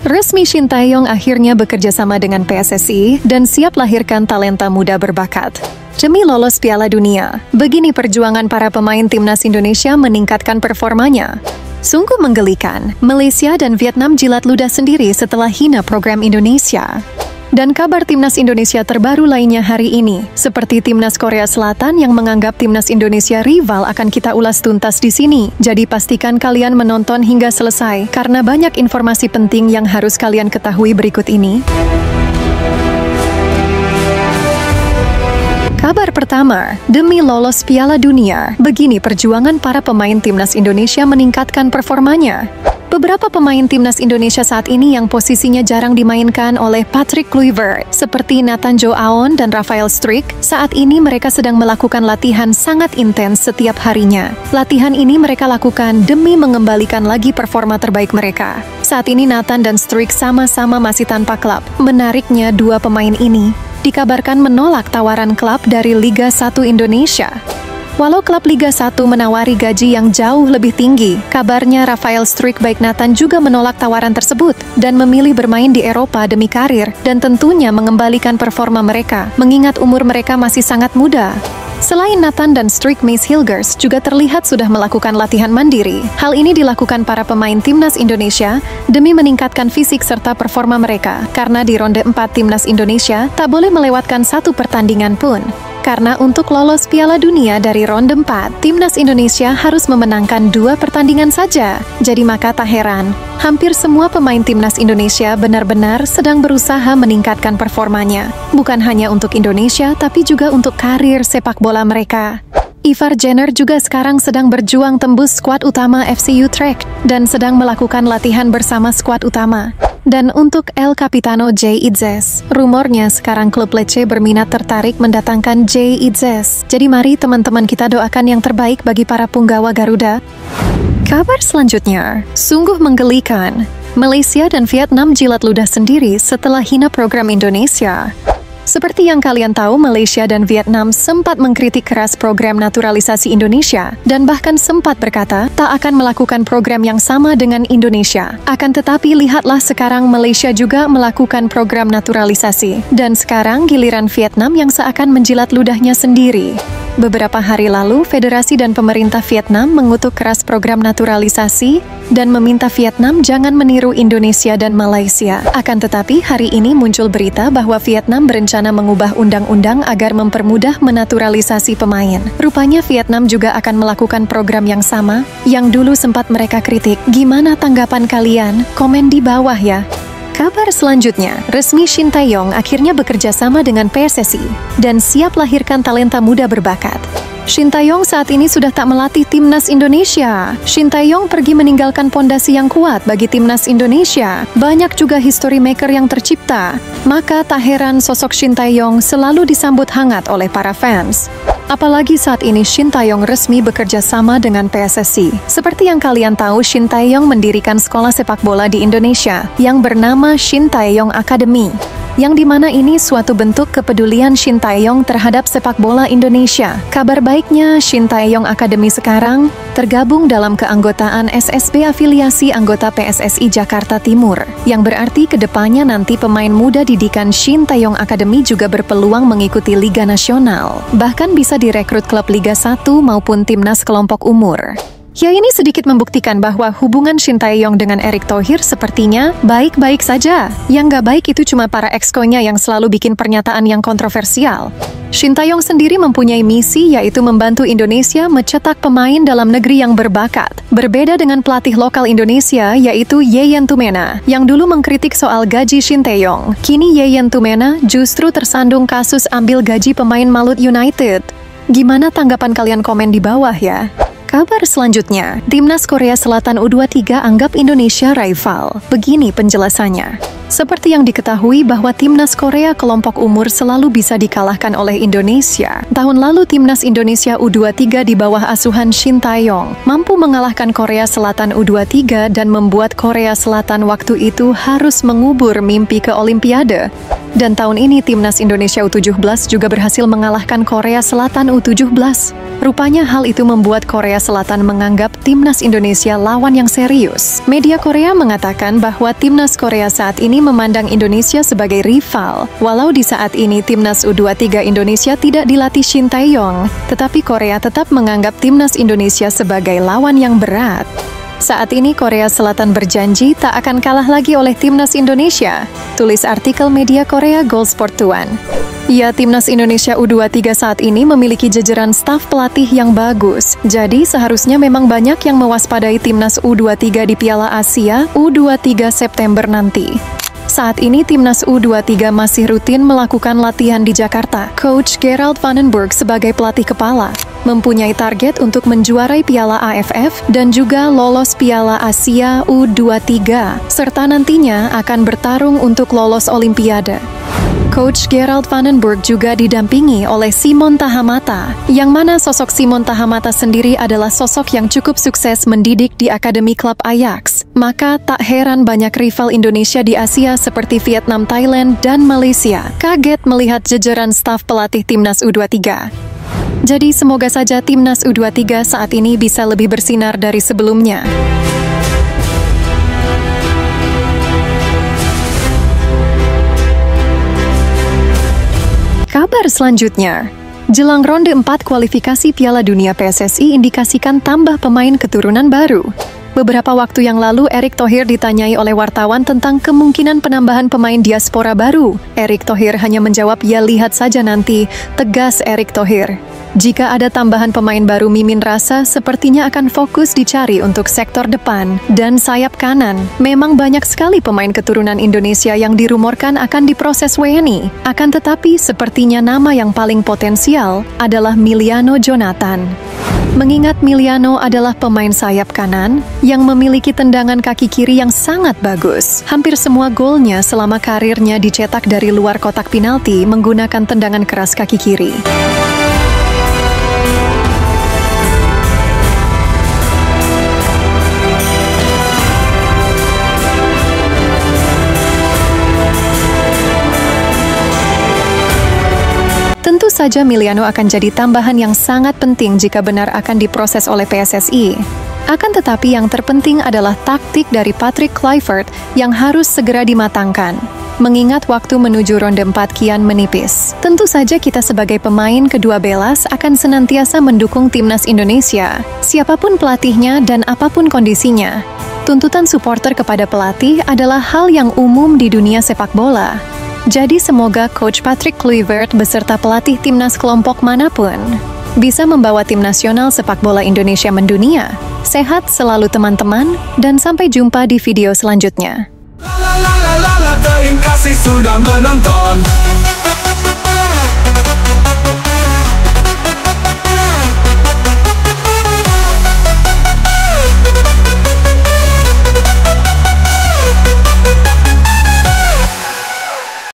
Resmi Shin Tae-yong akhirnya bekerja sama dengan PSSI dan siap lahirkan talenta muda berbakat. Demi lolos Piala Dunia, begini perjuangan para pemain timnas Indonesia meningkatkan performanya. Sungguh menggelikan, Malaysia dan Vietnam jilat ludah sendiri setelah hina program Indonesia. Dan kabar timnas Indonesia terbaru lainnya hari ini, seperti timnas Korea Selatan yang menganggap timnas Indonesia rival akan kita ulas tuntas di sini. Jadi pastikan kalian menonton hingga selesai, karena banyak informasi penting yang harus kalian ketahui berikut ini. Kabar pertama, demi lolos Piala Dunia, begini perjuangan para pemain timnas Indonesia meningkatkan performanya. Beberapa pemain timnas Indonesia saat ini yang posisinya jarang dimainkan oleh Patrick Kluivert, seperti Nathan Jo Aon dan Rafael Struijk, saat ini mereka sedang melakukan latihan sangat intens setiap harinya. Latihan ini mereka lakukan demi mengembalikan lagi performa terbaik mereka. Saat ini Nathan dan Struijk sama-sama masih tanpa klub. Menariknya, dua pemain ini dikabarkan menolak tawaran klub dari Liga 1 Indonesia. Walau klub Liga 1 menawari gaji yang jauh lebih tinggi, kabarnya Rafael Struijk baik Nathan juga menolak tawaran tersebut dan memilih bermain di Eropa demi karir dan tentunya mengembalikan performa mereka, mengingat umur mereka masih sangat muda. Selain Nathan dan Struijk, Mace Hilgers juga terlihat sudah melakukan latihan mandiri. Hal ini dilakukan para pemain timnas Indonesia demi meningkatkan fisik serta performa mereka, karena di ronde 4 timnas Indonesia tak boleh melewatkan satu pertandingan pun. Karena untuk lolos Piala Dunia dari ronde 4, timnas Indonesia harus memenangkan 2 pertandingan saja. Jadi maka tak heran, hampir semua pemain timnas Indonesia benar-benar sedang berusaha meningkatkan performanya. Bukan hanya untuk Indonesia, tapi juga untuk karir sepak bola mereka. Ivar Jenner juga sekarang sedang berjuang tembus skuad utama FC Utrecht dan sedang melakukan latihan bersama skuad utama. Dan untuk El Capitano Jay Itzes, rumornya sekarang klub Lecce berminat tertarik mendatangkan Jay Itzes. Jadi mari teman-teman kita doakan yang terbaik bagi para punggawa Garuda. Kabar selanjutnya, sungguh menggelikan. Malaysia dan Vietnam jilat ludah sendiri setelah hina program Indonesia. Seperti yang kalian tahu, Malaysia dan Vietnam sempat mengkritik keras program naturalisasi Indonesia dan bahkan sempat berkata tak akan melakukan program yang sama dengan Indonesia. Akan tetapi lihatlah sekarang Malaysia juga melakukan program naturalisasi dan sekarang giliran Vietnam yang seakan menjilat ludahnya sendiri. Beberapa hari lalu, Federasi dan pemerintah Vietnam mengutuk keras program naturalisasi dan meminta Vietnam jangan meniru Indonesia dan Malaysia. Akan tetapi, hari ini muncul berita bahwa Vietnam berencana mengubah undang-undang agar mempermudah menaturalisasi pemain. Rupanya Vietnam juga akan melakukan program yang sama, yang dulu sempat mereka kritik. Gimana tanggapan kalian? Komen di bawah ya. Kabar selanjutnya, resmi Shin Tae-yong akhirnya bekerja sama dengan PSSI dan siap lahirkan talenta muda berbakat. Shin Tae-yong saat ini sudah tak melatih timnas Indonesia. Shin Tae-yong pergi meninggalkan pondasi yang kuat bagi timnas Indonesia. Banyak juga history maker yang tercipta. Maka tak heran sosok Shin Tae-yong selalu disambut hangat oleh para fans. Apalagi saat ini Shin Tae-yong resmi bekerja sama dengan PSSI. Seperti yang kalian tahu, Shin Tae-yong mendirikan sekolah sepak bola di Indonesia yang bernama Shin Tae-yong Academy. Yang dimana ini suatu bentuk kepedulian Shin Tae-yong terhadap sepak bola Indonesia. Kabar baiknya, Shin Tae-yong Academy sekarang tergabung dalam keanggotaan SSB afiliasi anggota PSSI Jakarta Timur, yang berarti kedepannya nanti pemain muda didikan Shin Tae-yong Academy juga berpeluang mengikuti Liga Nasional, bahkan bisa direkrut klub Liga 1 maupun timnas kelompok umur. Ya, ini sedikit membuktikan bahwa hubungan Shin Tae-yong dengan Erick Thohir sepertinya baik-baik saja. Yang nggak baik itu cuma para exco-nya yang selalu bikin pernyataan yang kontroversial. Shin Tae-yong sendiri mempunyai misi, yaitu membantu Indonesia mencetak pemain dalam negeri yang berbakat. Berbeda dengan pelatih lokal Indonesia, yaitu Yeyen Tumena, yang dulu mengkritik soal gaji Shin Tae-yong. Kini Yeyen Tumena justru tersandung kasus ambil gaji pemain Malut United. Gimana tanggapan kalian? Komen di bawah ya. Kabar selanjutnya, Timnas Korea Selatan U23 anggap Indonesia rival. Begini penjelasannya. Seperti yang diketahui bahwa Timnas Korea kelompok umur selalu bisa dikalahkan oleh Indonesia. Tahun lalu Timnas Indonesia U23 di bawah asuhan Shin Tae-yong mampu mengalahkan Korea Selatan U23 dan membuat Korea Selatan waktu itu harus mengubur mimpi ke Olimpiade. Dan tahun ini Timnas Indonesia U17 juga berhasil mengalahkan Korea Selatan U17. Rupanya hal itu membuat Korea Selatan menganggap timnas Indonesia lawan yang serius. Media Korea mengatakan bahwa timnas Korea saat ini memandang Indonesia sebagai rival. Walau di saat ini timnas U23 Indonesia tidak dilatih Shin Tae-yong, tetapi Korea tetap menganggap timnas Indonesia sebagai lawan yang berat. Saat ini Korea Selatan berjanji tak akan kalah lagi oleh timnas Indonesia, tulis artikel media Korea Goldsport1. Ya, timnas Indonesia U23 saat ini memiliki jajaran staf pelatih yang bagus. Jadi seharusnya memang banyak yang mewaspadai timnas U23 di Piala Asia U23 September nanti. Saat ini timnas U23 masih rutin melakukan latihan di Jakarta. Coach Gerald Vandenberg sebagai pelatih kepala mempunyai target untuk menjuarai Piala AFF dan juga lolos Piala Asia U23, serta nantinya akan bertarung untuk lolos Olimpiade. Coach Gerald Vandenberg juga didampingi oleh Simon Tahamata, yang mana sosok Simon Tahamata sendiri adalah sosok yang cukup sukses mendidik di Akademi Klub Ajax. Maka tak heran banyak rival Indonesia di Asia seperti Vietnam, Thailand, dan Malaysia kaget melihat jajaran staf pelatih timnas U23. Jadi semoga saja timnas U23 saat ini bisa lebih bersinar dari sebelumnya. Kabar selanjutnya, jelang ronde 4 kualifikasi Piala Dunia PSSI indikasikan tambah pemain keturunan baru. Beberapa waktu yang lalu, Erick Thohir ditanyai oleh wartawan tentang kemungkinan penambahan pemain diaspora baru. Erick Thohir hanya menjawab, "Ya lihat saja nanti," tegas Erick Thohir. Jika ada tambahan pemain baru, Mimin rasa sepertinya akan fokus dicari untuk sektor depan dan sayap kanan. Memang banyak sekali pemain keturunan Indonesia yang dirumorkan akan diproses WNI. Akan tetapi sepertinya nama yang paling potensial adalah Miliano Jonathan. Mengingat Miliano adalah pemain sayap kanan yang memiliki tendangan kaki kiri yang sangat bagus. Hampir semua golnya selama karirnya dicetak dari luar kotak penalti menggunakan tendangan keras kaki kiri. Tentu saja Miliano akan jadi tambahan yang sangat penting jika benar akan diproses oleh PSSI. Akan tetapi yang terpenting adalah taktik dari Patrick Kluivert yang harus segera dimatangkan. Mengingat waktu menuju ronde 4 kian menipis. Tentu saja kita sebagai pemain kedua belas akan senantiasa mendukung timnas Indonesia, siapapun pelatihnya dan apapun kondisinya. Tuntutan supporter kepada pelatih adalah hal yang umum di dunia sepak bola. Jadi semoga Coach Patrick Kluivert beserta pelatih timnas kelompok manapun bisa membawa tim nasional sepak bola Indonesia mendunia. Sehat selalu teman-teman, dan sampai jumpa di video selanjutnya. Terima kasih sudah menonton.